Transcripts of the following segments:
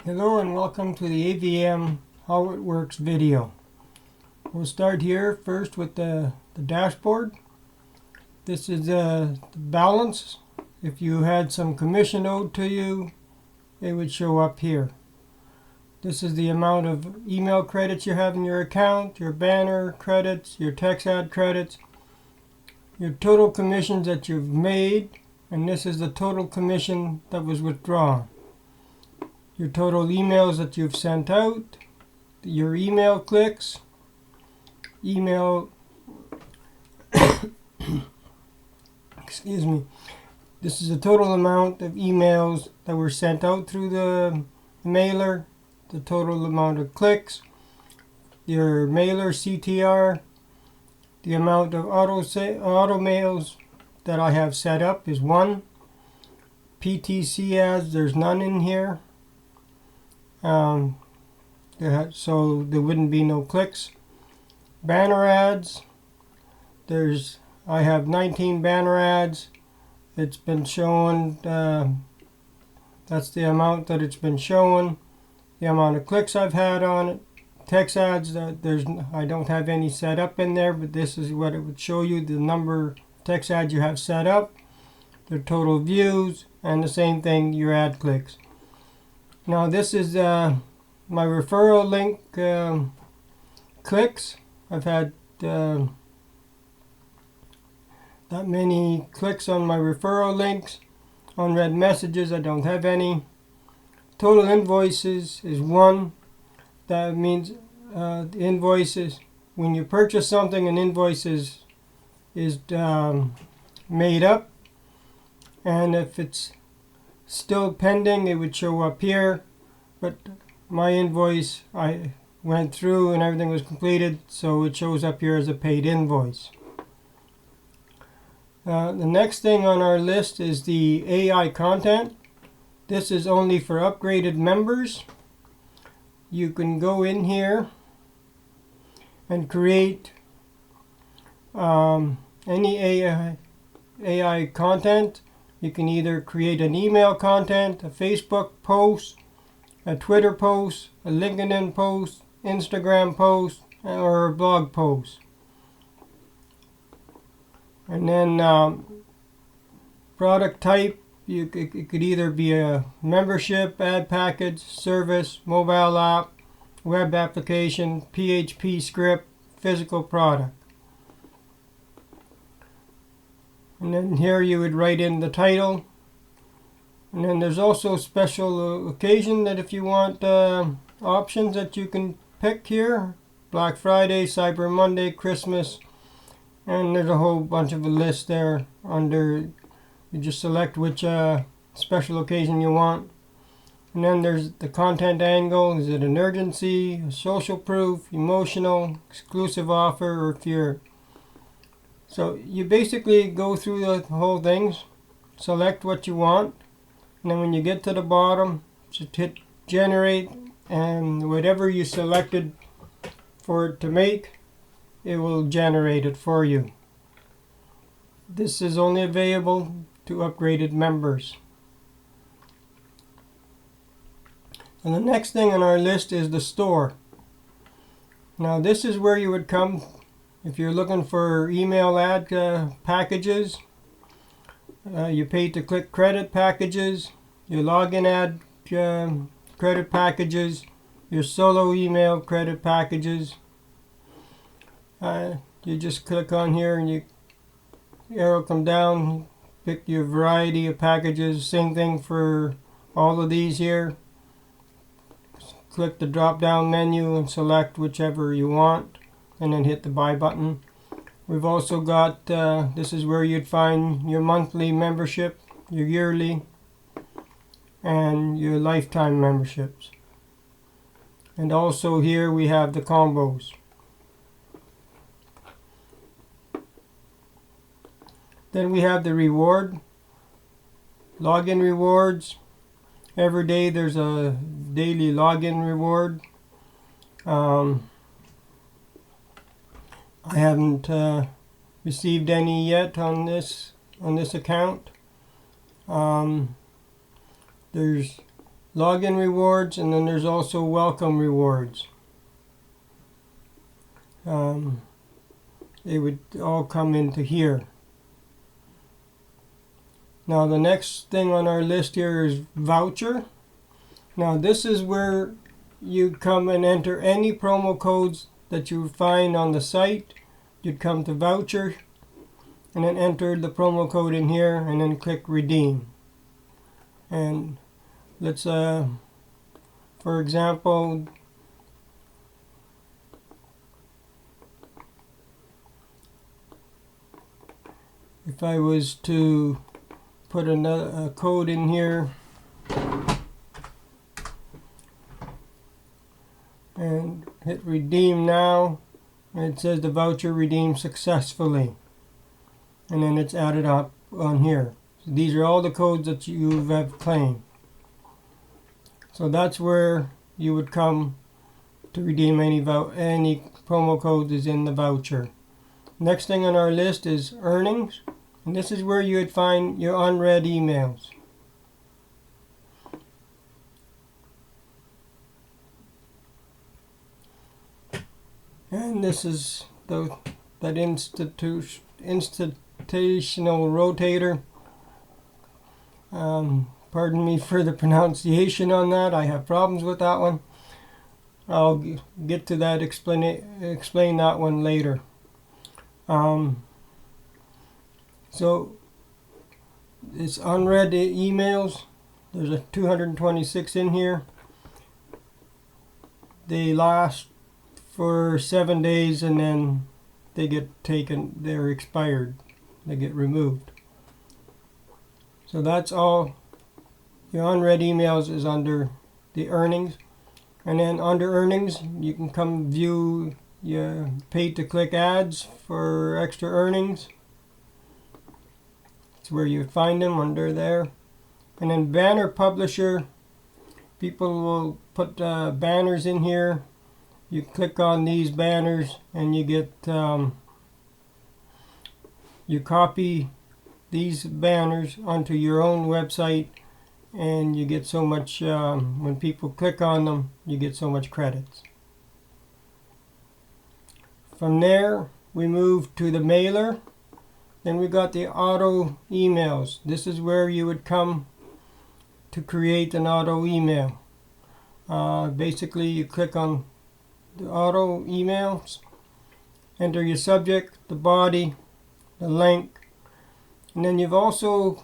Hello and welcome to the AVM How It Works video. We'll start here first with the dashboard. This is the balance. If you had some commission owed to you, it would show up here. This is the amount of email credits you have in your account, your banner credits, your text ad credits, your total commissions that you've made, and this is the total commission that was withdrawn. Your total emails that you've sent out, your email clicks, excuse me. This is the total amount of emails that were sent out through the mailer, the total amount of clicks, your mailer CTR, the amount of auto mails that I have set up is 1. PTC ads, there's none in here. So there wouldn't be no clicks. Banner ads, I have 19 banner ads. It's been shown, that's the amount that it's been shown. The amount of clicks I've had on it. Text ads, I don't have any set up in there, but this is what it would show you, the number of text ads you have set up, the total views, and the same thing, your ad clicks. Now this is my referral link clicks. I've had that many clicks on my referral links. Unread messages, I don't have any. Total invoices is 1. That means the invoices, when you purchase something, an invoice is made up. And if it's still pending, it would show up here, but my invoice, I went through and everything was completed, so it shows up here as a paid invoice. The next thing on our list is the AI content. This is only for upgraded members. You can go in here and create any AI content. You can either create an email content, a Facebook post, a Twitter post, a LinkedIn post, Instagram post, or a blog post. And then product type, it could either be a membership, ad package, service, mobile app, web application, PHP script, physical product. And then here you would write in the title. And then there's also special occasion that if you want options that you can pick here. Black Friday, Cyber Monday, Christmas. And there's a whole bunch of a list there under. You just select which special occasion you want. And then there's the content angle. Is it an urgency, a social proof, emotional, exclusive offer, or fear? So you basically go through the whole things, select what you want, and then when you get to the bottom, just hit generate, and whatever you selected for it to make, it will generate it for you. This is only available to upgraded members. And the next thing on our list is the store. Now this is where you would come if you're looking for email ad packages, your pay-to-click credit packages, your login ad credit packages, your solo email credit packages. You just click on here and you arrow come down, pick your variety of packages. Same thing for all of these here. Click the drop-down menu and select whichever you want, and then hit the buy button. We've also got, this is where you'd find your monthly membership, your yearly, and your lifetime memberships. And also here we have the combos. Then we have the reward, login rewards. Every day there's a daily login reward. I haven't received any yet on this account. There's login rewards, and then there's also welcome rewards. They would all come into here. Now the next thing on our list here is voucher. Now this is where you come and enter any promo codes that you find on the site. You'd come to voucher and then enter the promo code in here and then click redeem. And let's for example, if I was to put a code in here and hit redeem now, and it says the voucher redeemed successfully, and then it's added up on here. So these are all the codes that you have claimed. So that's where you would come to redeem any promo code is in the voucher. Next thing on our list is earnings, and this is where you would find your unread emails. And this is that institutional rotator. Pardon me for the pronunciation on that. I have problems with that one. I'll get to that, explain that one later. So it's unread emails. There's a 226 in here. They last for 7 days and then they get taken, they're expired, they get removed. So that's all. Your unread emails is under the earnings, and then under earnings you can come view your paid to click ads for extra earnings. It's where you find them, under there. And then banner publisher, people will put banners in here. You click on these banners and you get you copy these banners onto your own website, and you get so much when people click on them, you get so much credits. From there we move to the mailer. Then we got the auto emails. This is where you would come to create an auto email. Basically you click on the auto emails, enter your subject, the body, the link, and then you've also,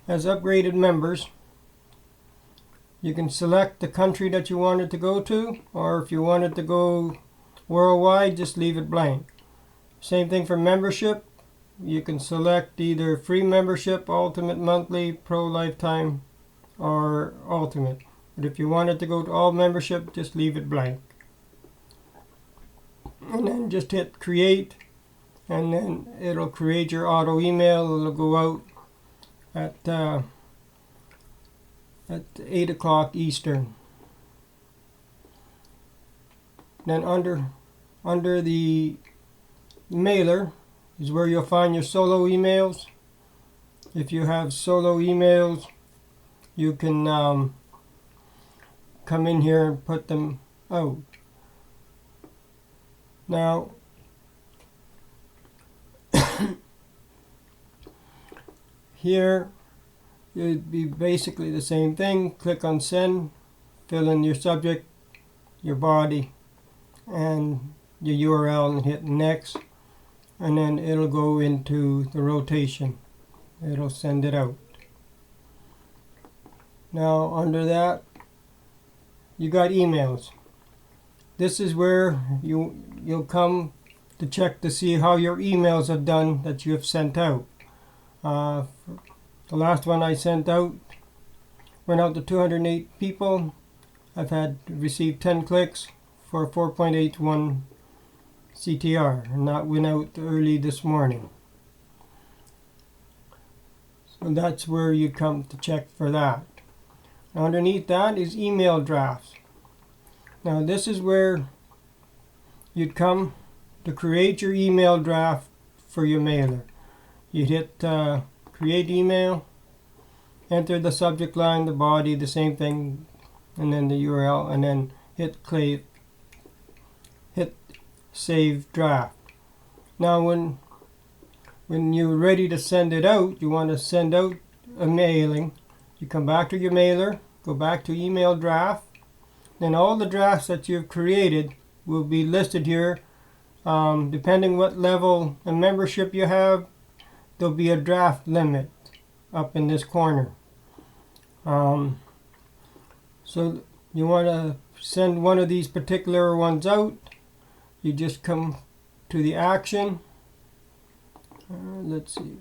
as upgraded members, you can select the country that you want it to go to, or if you want it to go worldwide, just leave it blank. Same thing for membership. You can select either free membership, ultimate monthly, pro lifetime, or ultimate. But if you want it to go to all membership, just leave it blank. And then just hit create, and then it'll create your auto email. It'll go out at 8 o'clock Eastern. Then under the mailer is where you'll find your solo emails. If you have solo emails, you can come in here and put them out. Now here it'd be basically the same thing. Click on send, fill in your subject, your body, and your URL, and hit next, and then it'll go into the rotation. It'll send it out. Now under that you got emails. This is where you'll come to check to see how your emails have done that you have sent out. The last one I sent out went out to 208 people. I've received 10 clicks for 4.81 CTR, and that went out early this morning. So that's where you come to check for that. Now underneath that is email drafts. Now this is where you'd come to create your email draft for your mailer. You'd hit create email, enter the subject line, the body, the same thing, and then the URL, and then hit save draft. Now when you're ready to send it out, you want to send out a mailing, you come back to your mailer, go back to email draft, then all the drafts that you've created will be listed here. Depending what level of membership you have, there'll be a draft limit up in this corner. So you want to send one of these particular ones out, you just come to the action. Let's see.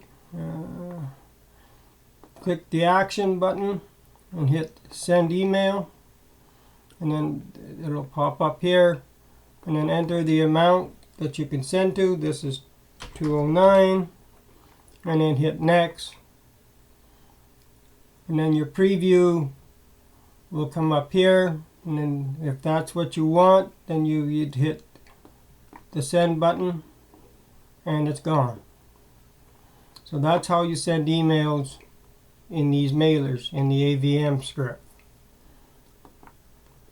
Click the action button and hit send email, and then it'll pop up here, and then enter the amount that you can send to. This is 209, and then hit next, and then your preview will come up here, and then if that's what you want, then you'd hit the send button and it's gone. So that's how you send emails in these mailers in the AVM script.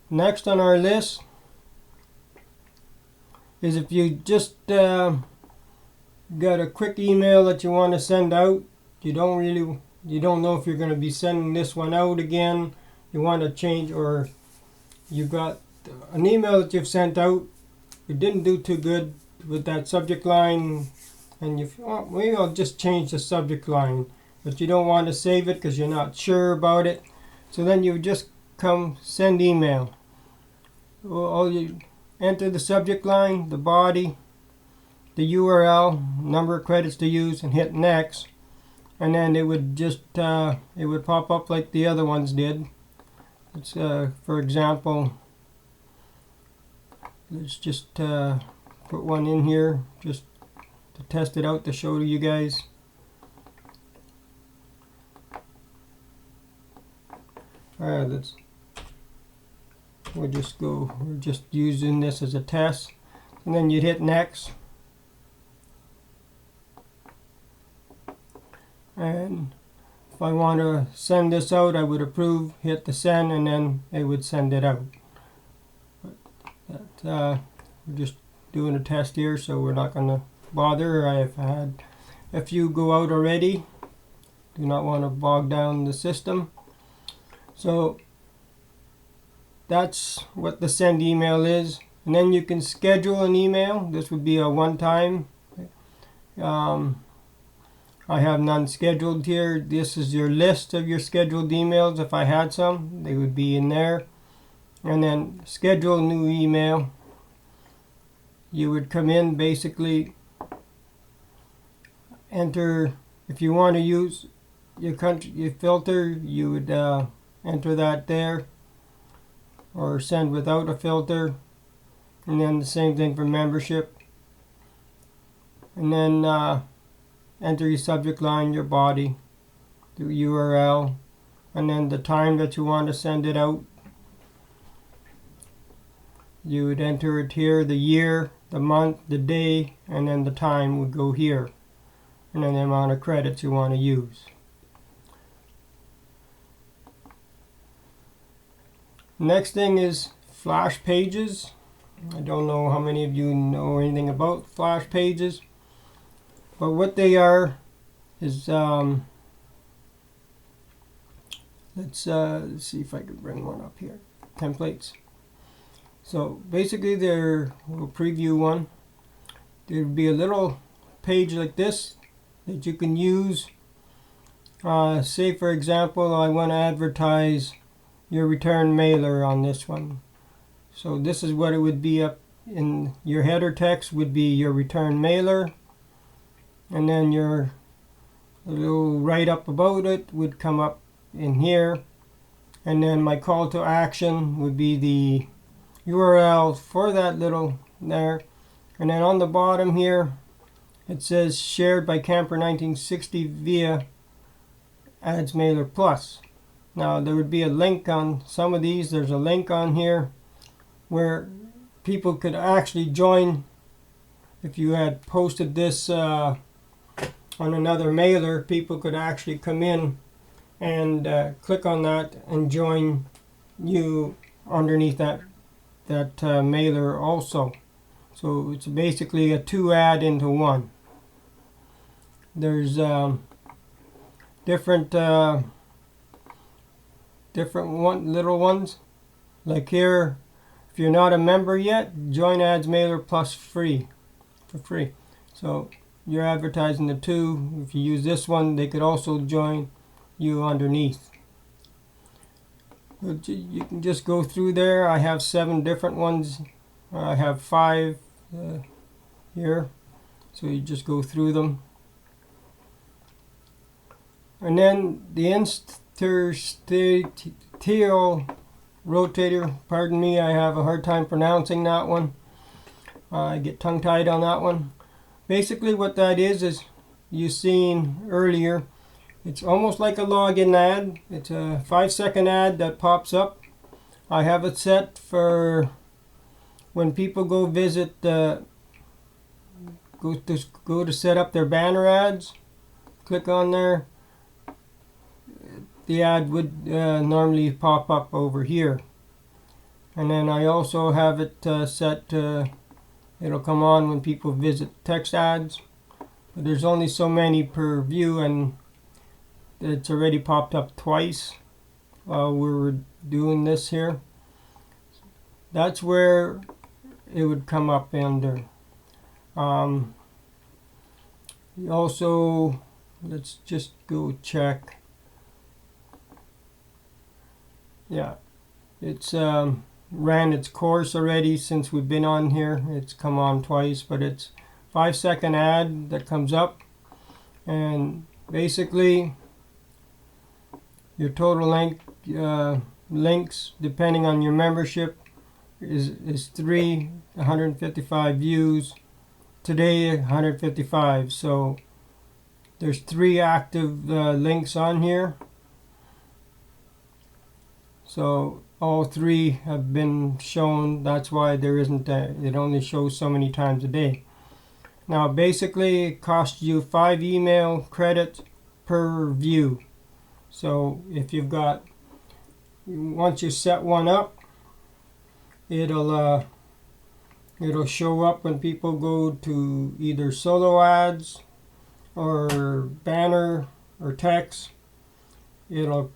Next on our list is if you just got a quick email that you want to send out, you don't know if you're going to be sending this one out again, you want to change, or you've got an email that you've sent out, it didn't do too good with that subject line, and maybe I'll just change the subject line, but you don't want to save it because you're not sure about it. So then you just come send email. All you enter the subject line, the body, the URL, number of credits to use, and hit next, and then it would just it would pop up like the other ones did. It's for example, let's just put one in here just to test it out to show to you guys. We're just using this as a test, and then you'd hit next, and if I want to send this out, I would approve, hit the send, and then it would send it out. But we're just doing a test here, so we're not going to bother. I've had a few go out already. Do not want to bog down the system. So that's what the send email is. And then you can schedule an email. This would be a one-time. I have none scheduled here. This is your list of your scheduled emails. If I had some, they would be in there. And then schedule a new email. You would come in, basically enter, if you want to use your country, your filter, you would enter that there, or send without a filter, and then the same thing for membership. And then enter your subject line, your body, the URL, and then the time that you want to send it out. You would enter it here, the year, the month, the day, and then the time would go here, and then the amount of credits you want to use. Next thing is Flash pages. I don't know how many of you know anything about Flash pages, but what they are is let's see if I can bring one up here. Templates. So basically, we'll preview one. There would be a little page like this that you can use. Say for example, I want to advertise your return mailer on this one. So this is what it would be up in your header text, would be your return mailer, and then your little write up about it would come up in here, and then my call to action would be the URL for that little there, and then on the bottom here it says shared by Camper 1960 via Ads Mailer Plus. Now there would be a link on some of these. There's a link on here where people could actually join. If you had posted this on another mailer, people could actually come in and click on that and join you underneath that mailer also. So it's basically a 2 ad into 1. There's different little ones. Like here, if you're not a member yet, join Ads Mailer Plus for free. So you're advertising the 2. If you use this one, they could also join you underneath. But you can just go through there. I have 7 different ones. I have 5 here. So you just go through them. And then the interstitial rotator, pardon me, I have a hard time pronouncing that one. I get tongue-tied on that one. Basically what that is you seen earlier, it's almost like a login ad. It's a 5-second ad that pops up. I have it set for when people go visit, go to set up their banner ads. Click on there. The ad would normally pop up over here. And then I also have it set to, it'll come on when people visit text ads. But there's only so many per view, and it's already popped up twice while we were doing this here. That's where it would come up under. Also, let's just go check. Yeah, it's ran its course already since we've been on here. It's come on twice, but it's 5-second ad that comes up, and basically your total links, depending on your membership, is 3, 155 views. Today 155. So there's 3 active links on here. So all 3 have been shown. That's why there isn't it only shows so many times a day. Now basically it costs you 5 email credits per view. So if you've got, once you set one up, it'll show up when people go to either solo ads or banner or text. It'll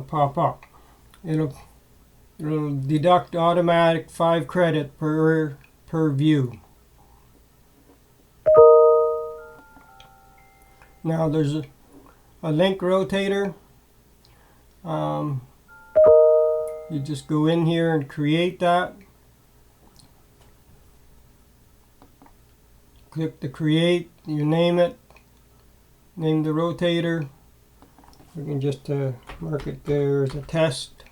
pop up. It'll deduct automatic 5 credit per view. Now there's a link rotator. You just go in here and create that. Click the create, you name it, name the rotator. We can just mark it there as a test.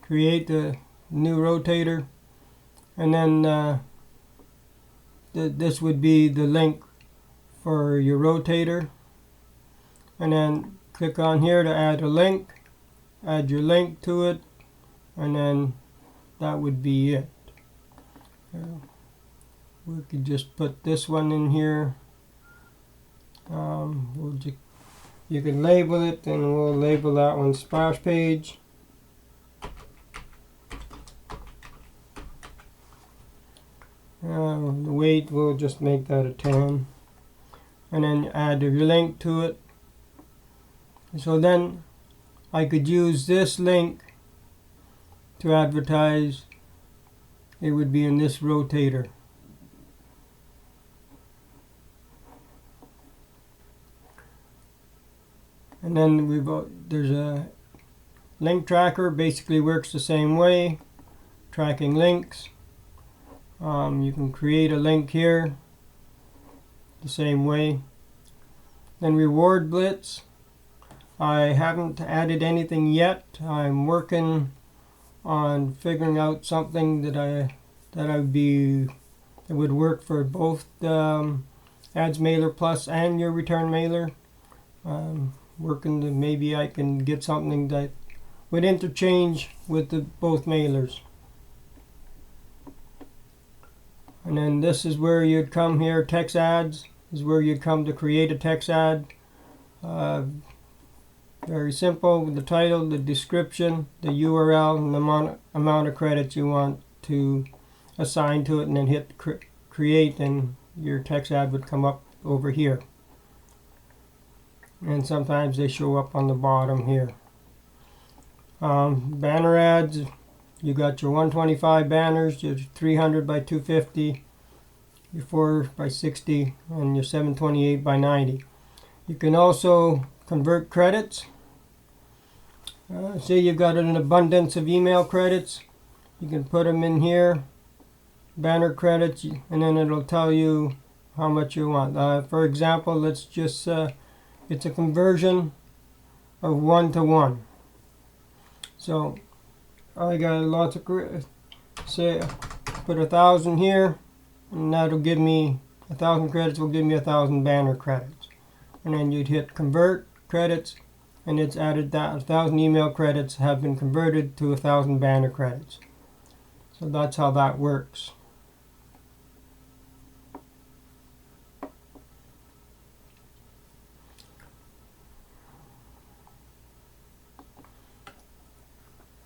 Create the new rotator, and then this would be the link for your rotator. And then click on here to add a link, add your link to it, and then that would be it. We could just put this one in here. You can label it, and we'll label that one splash page. The weight, we'll just make that a 10. And then add your link to it. So then I could use this link to advertise. It would be in this rotator. And then there's a link tracker, basically works the same way, tracking links. You can create a link here the same way. Then reward blitz. I haven't added anything yet. I'm working on figuring out something that would work for both Ads Mailer Plus and your return mailer. Working to maybe I can get something that would interchange with both mailers. And then this is where you'd come here. Text ads is where you'd come to create a text ad. Very simple. The title, the description, the URL, and the amount of credits you want to assign to it, and then hit create, and your text ad would come up over here. And sometimes they show up on the bottom here. Banner ads, you got your 125 banners, your 300 by 250, your 4 by 60, and your 728 by 90. You can also convert credits. Say you've got an abundance of email credits, you can put them in here, banner credits, and then it'll tell you how much you want. For example, let's just it's a conversion of 1 to 1. So I got lots of credits. Say put 1,000 here, and that'll give me 1,000 credits. Will give me 1,000 banner credits. And then you'd hit convert credits, and it's added that 1,000 email credits have been converted to 1,000 banner credits. So that's how that works.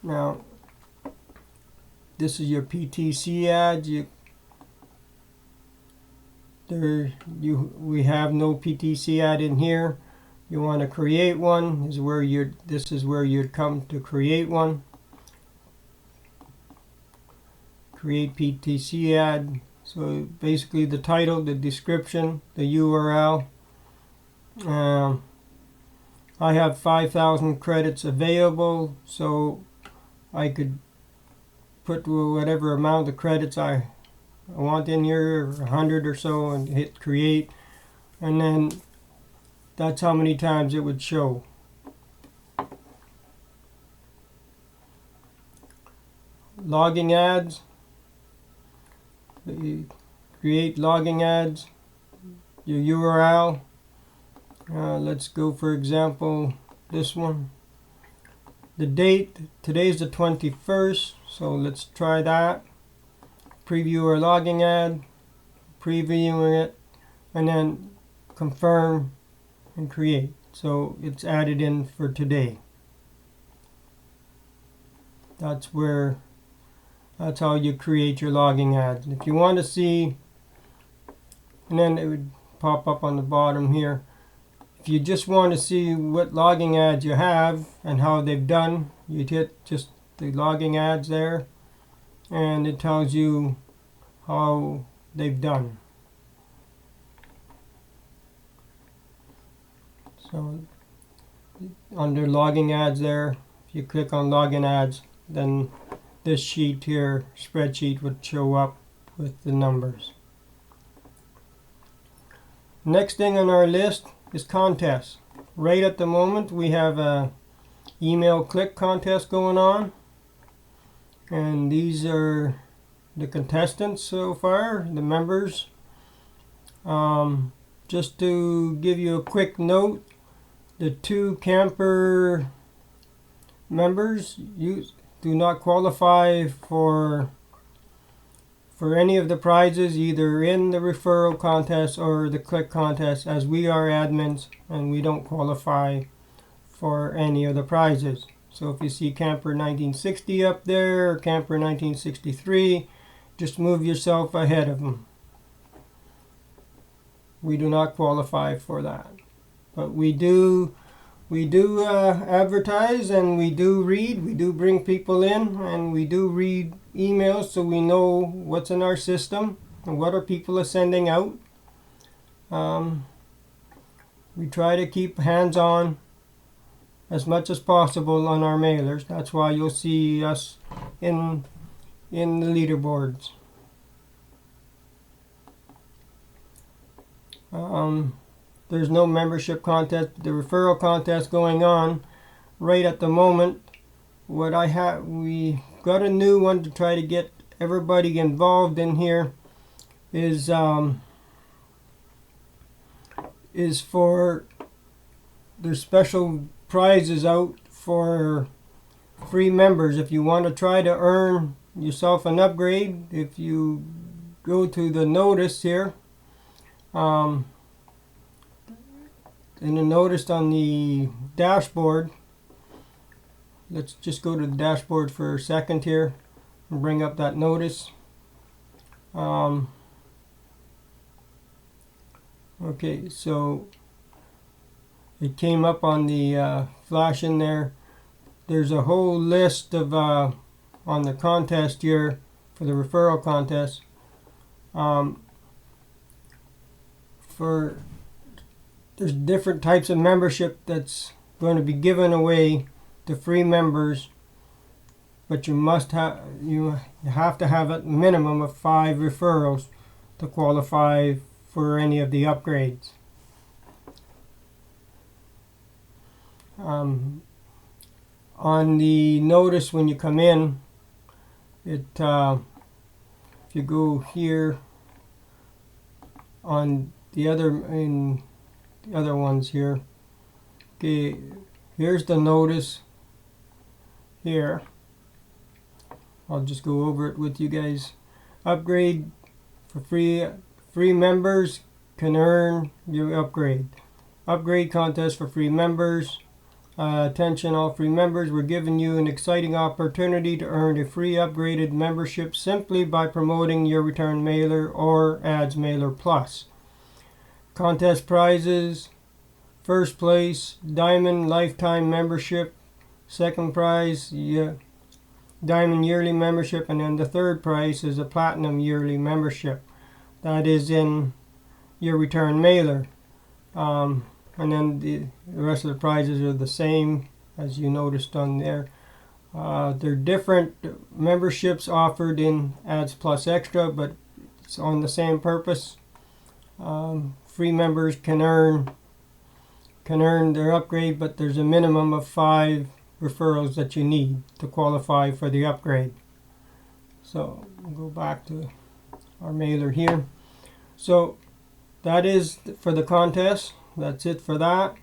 Now, this is your PTC ads. We have no PTC ad in here. You want to create one. This is where you'd come to create one. Create PTC ad. So basically, the title, the description, the URL. I have 5,000 credits available, so I could put whatever amount of credits I want in here, 100 or so, and hit create, and then that's how many times it would show. Logging ads. Create logging ads. Your URL. Let's go, for example, this one. The date, today's the 21st, so let's try that. Preview our logging ad, previewing it, and then confirm and create. So it's added in for today. That's how you create your logging ads. If you want to see, and then it would pop up on the bottom here. If you just want to see what logging ads you have and how they've done, you'd hit just the logging ads there, and it tells you how they've done. So under logging ads there, if you click on login ads, then this sheet here, spreadsheet, would show up with the numbers. Next thing on our list is contests. Right at the moment we have a email click contest going on, and these are the contestants so far, the members. Just to give you a quick note, the 2 camper members do not qualify for any of the prizes, either in the referral contest or the click contest, as we are admins and we don't qualify for any of the prizes. So if you see camper 1960 up there, or camper 1963, just move yourself ahead of them. We do not qualify for that, but we do advertise, and we do read. We do bring people in, and we do read emails, so we know what's in our system and what our people are sending out. We try to keep hands-on as much as possible on our mailers. That's why you'll see us in the leaderboards. There's no membership contest. The referral contest going on right at the moment. We got a new one to try to get everybody involved in here. Is for there's special prizes out for free members. If you want to try to earn yourself an upgrade, if you go to the notice here, notice on the dashboard. Let's just go to the dashboard for a second here and bring up that notice. Okay, so it came up on the flash in there. There's a whole list of on the contest here for the referral contest. There's different types of membership that's going to be given away to free members, but you have to have a minimum of 5 referrals to qualify for any of the upgrades. On the notice when you come in, if you go here on the other ones here, okay, here's the notice here. I'll just go over it with you guys. Upgrade for free members can earn your upgrade. Upgrade contest for free members. Attention all free members, we're giving you an exciting opportunity to earn a free upgraded membership simply by promoting your return mailer or Ads Mailer Plus. Contest prizes: first place, Diamond Lifetime Membership. Second prize, Diamond Yearly Membership. And then the third prize is a Platinum Yearly Membership. That is in your return mailer. And then the rest of the prizes are the same as you noticed on there. They're different memberships offered in Ads Plus Extra, but it's on the same purpose. Free members can earn their upgrade, but there's a minimum of 5 referrals that you need to qualify for the upgrade. So we'll go back to our mailer here. So that is for the contest. That's it for that.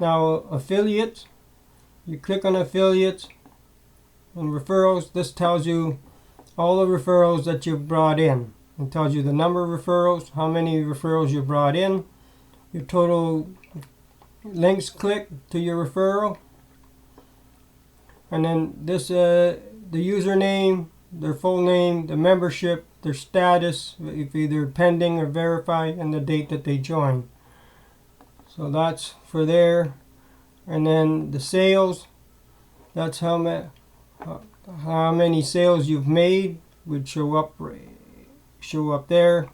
Now affiliates, you click on affiliates and referrals. This tells you all the referrals that you've brought in. It tells you the number of referrals, how many referrals you brought in, your total links clicked to your referral, and then this the username, their full name, the membership, their status, if either pending or verified, and the date that they joined. So that's for there. And then the sales, that's how many sales you've made would show up there.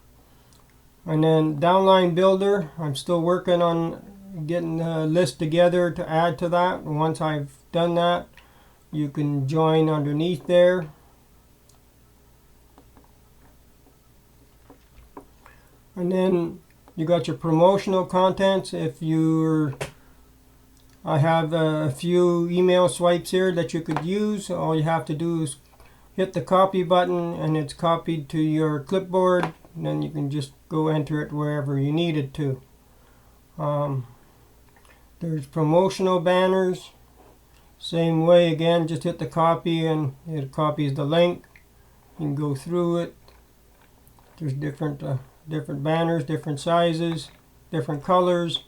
And then downline builder, I'm still working on getting a list together to add to that. And once I've done that, you can join underneath there. And then you got your promotional contents. I have a few email swipes here that you could use. All you have to do is hit the copy button and it's copied to your clipboard, and then you can just go enter it wherever you need it to. There's promotional banners. Same way again, just hit the copy and it copies the link. You can go through it. There's different banners, different sizes, different colors.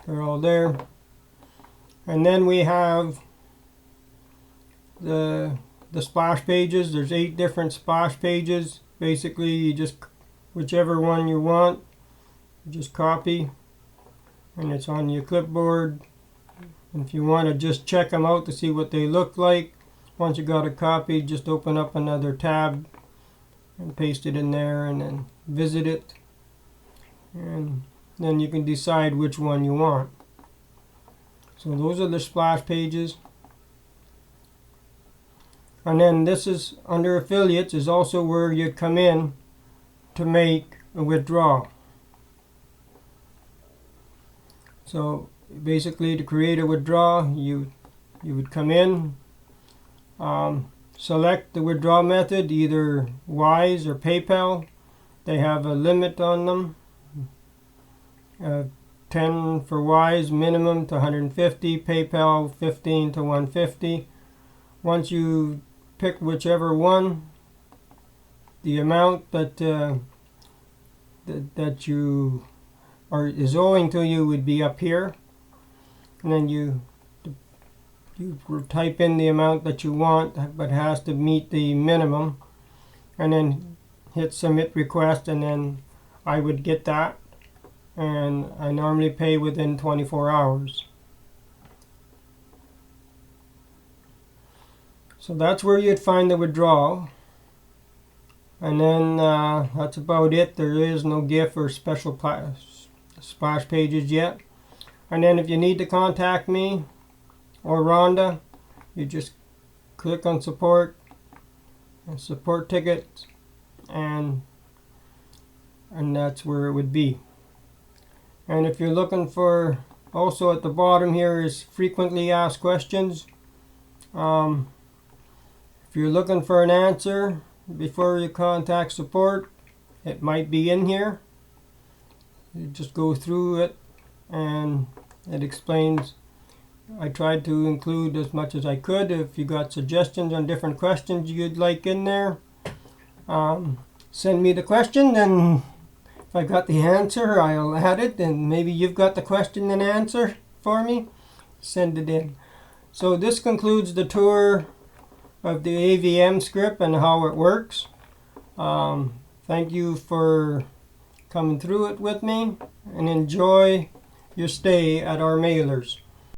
They're all there. And then we have the splash pages. There's 8 different splash pages. Basically, you just whichever one you want, you just copy, and it's on your clipboard. And if you want to just check them out to see what they look like, once you got a copy, just open up another tab and paste it in there, and then visit it, and then you can decide which one you want. So those are the splash pages. And then this is under affiliates, is also where you come in to make a withdrawal. So basically, to create a withdrawal, you would come in, select the withdrawal method, either Wise or PayPal. They have a limit on them. 10 for Wise, minimum to 150. PayPal 15 to 150. Once you pick whichever one, the amount that or is owing to you would be up here, and then you type in the amount that you want, but has to meet the minimum, and then hit submit request, and then I would get that, and I normally pay within 24 hours. So that's where you'd find the withdrawal. And then that's about it. There is no GIF or special splash pages yet. And then if you need to contact me or Rhonda, you just click on support and support tickets, and that's where it would be. And if you're looking for, also at the bottom here is frequently asked questions. If you're looking for an answer before you contact support, it might be in here. You just go through it and it explains. I tried to include as much as I could. If you got suggestions on different questions you'd like in there, send me the question, and if I got the answer, I'll add it. And maybe you've got the question and answer for me, send it in. So this concludes the tour of the AVM script and how it works. Thank you for coming through it with me, and enjoy your stay at our mailers.